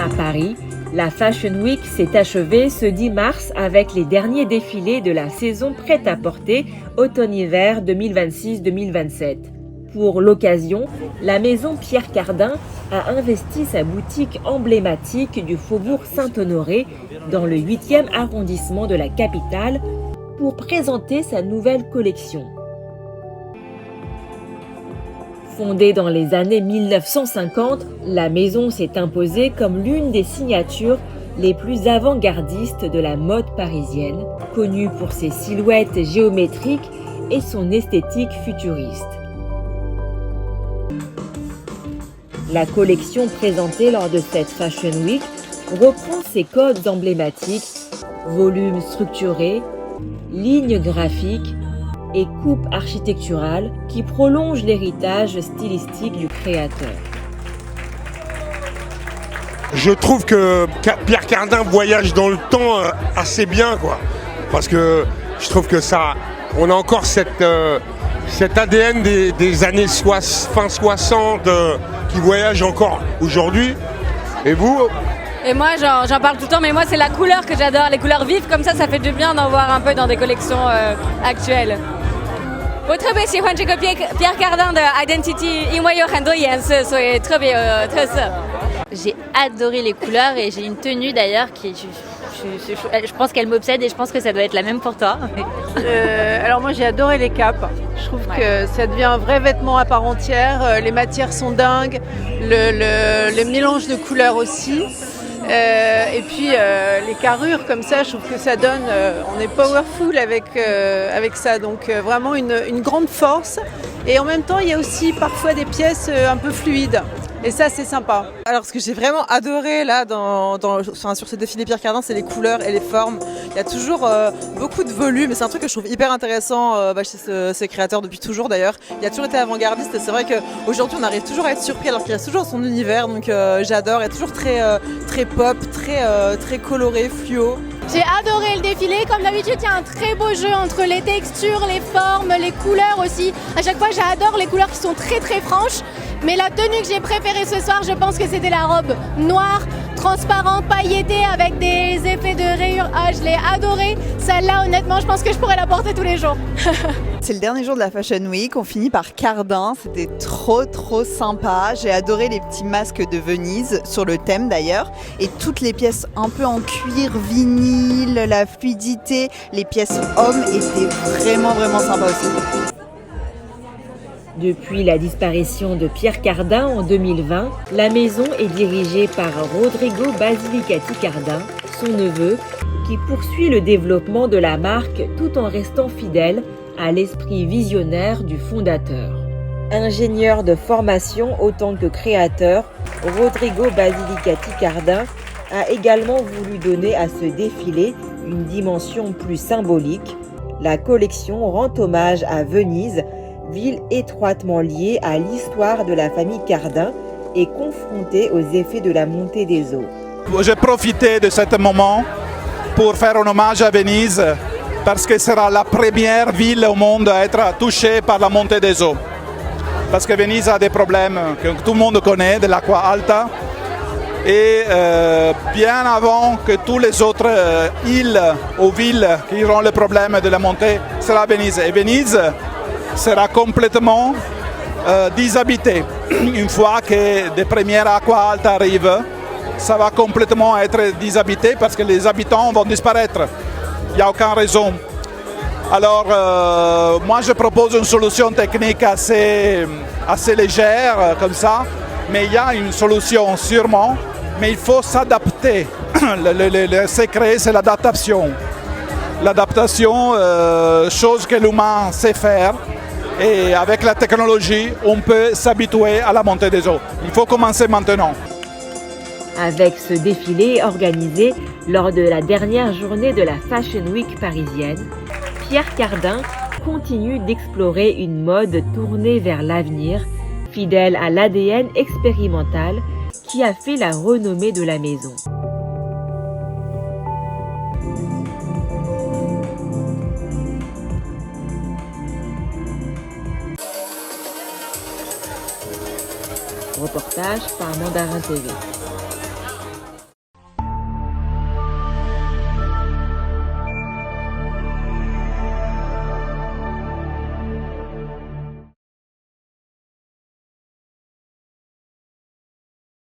À Paris, la Fashion Week s'est achevée ce 10 mars avec les derniers défilés de la saison prêt-à-porter automne-hiver 2026-2027. Pour l'occasion, la maison Pierre Cardin a investi sa boutique emblématique du faubourg Saint-Honoré dans le 8e arrondissement de la capitale pour présenter sa nouvelle collection. Fondée dans les années 1950, la maison s'est imposée comme l'une des signatures les plus avant-gardistes de la mode parisienne, connue pour ses silhouettes géométriques et son esthétique futuriste. La collection présentée lors de cette Fashion Week reprend ses codes emblématiques, volumes structurés, lignes graphiques et coupes architecturales qui prolongent l'héritage stylistique du créateur. Je trouve que Pierre Cardin voyage dans le temps assez bien, quoi. Parce que je trouve que ça, on a encore cet ADN des années fin 60 qui voyage encore aujourd'hui. Et vous ? Et moi, j'en parle tout le temps, mais moi, c'est la couleur que j'adore. Les couleurs vives, comme ça fait du bien d'en voir un peu dans des collections actuelles. 我特别喜欢这个 Pierre Cardin 的 Identity， 因为有很多颜色，所以特别有特色。 J'ai adoré les couleurs et j'ai une tenue d'ailleurs qui, je pense qu'elle m'obsède et je pense que ça doit être la même pour toi. Alors moi j'ai adoré les capes, je trouve que ça devient un vrai vêtement à part entière, les matières sont dingues, le mélange de couleurs aussi. Et puis les carrures comme ça, je trouve que ça donne, on est powerful avec ça, donc vraiment une grande force. Et en même temps, il y a aussi parfois des pièces un peu fluides. Et ça, c'est sympa. Alors, ce que j'ai vraiment adoré là sur ce défilé Pierre Cardin, c'est les couleurs et les formes. Il y a toujours beaucoup de volume et c'est un truc que je trouve hyper intéressant chez ces créateurs depuis toujours d'ailleurs. Il a toujours été avant-gardiste et c'est vrai qu'aujourd'hui, on arrive toujours à être surpris alors qu'il reste toujours dans son univers. Donc, j'adore. Il est toujours très pop, très coloré, fluo. J'ai adoré le défilé, comme d'habitude il y a un très beau jeu entre les textures, les formes, les couleurs aussi. À chaque fois j'adore les couleurs qui sont très franches, mais la tenue que j'ai préférée ce soir, je pense que c'était la robe noire, transparente, pailletée avec des effets de rayures. Ah, je l'ai adorée, celle-là honnêtement je pense que je pourrais la porter tous les jours. C'est le dernier jour de la Fashion Week, on finit par Cardin, c'était trop sympa. J'ai adoré les petits masques de Venise, sur le thème d'ailleurs, et toutes les pièces un peu en cuir, vinyle, la fluidité, les pièces hommes étaient vraiment sympas aussi. Depuis la disparition de Pierre Cardin en 2020, la maison est dirigée par Rodrigo Basilicati Cardin, son neveu, qui poursuit le développement de la marque tout en restant fidèle à l'esprit visionnaire du fondateur. Ingénieur de formation autant que créateur, Rodrigo Basilicati Cardin a également voulu donner à ce défilé une dimension plus symbolique. La collection rend hommage à Venise, ville étroitement liée à l'histoire de la famille Cardin et confrontée aux effets de la montée des eaux. J'ai profité de ce moment pour faire un hommage à Venise parce que ce sera la première ville au monde à être touchée par la montée des eaux. Parce que Venise a des problèmes que tout le monde connaît, de l'aqua alta. Et bien avant que toutes les autres îles ou villes qui auront le problème de la montée, sera Venise. Et Venise sera complètement déshabitée. Une fois que les premières aqua alta arrivent, ça va complètement être déshabité parce que les habitants vont disparaître. Il n'y a aucune raison. Alors, moi, je propose une solution technique assez légère, comme ça. Mais il y a une solution, sûrement. Mais il faut s'adapter. Le secret, c'est l'adaptation. L'adaptation, chose que l'humain sait faire. Et avec la technologie, on peut s'habituer à la montée des eaux. Il faut commencer maintenant. Avec ce défilé organisé lors de la dernière journée de la Fashion Week parisienne, Pierre Cardin continue d'explorer une mode tournée vers l'avenir, fidèle à l'ADN expérimental qui a fait la renommée de la maison. Reportage par Mandarin TV.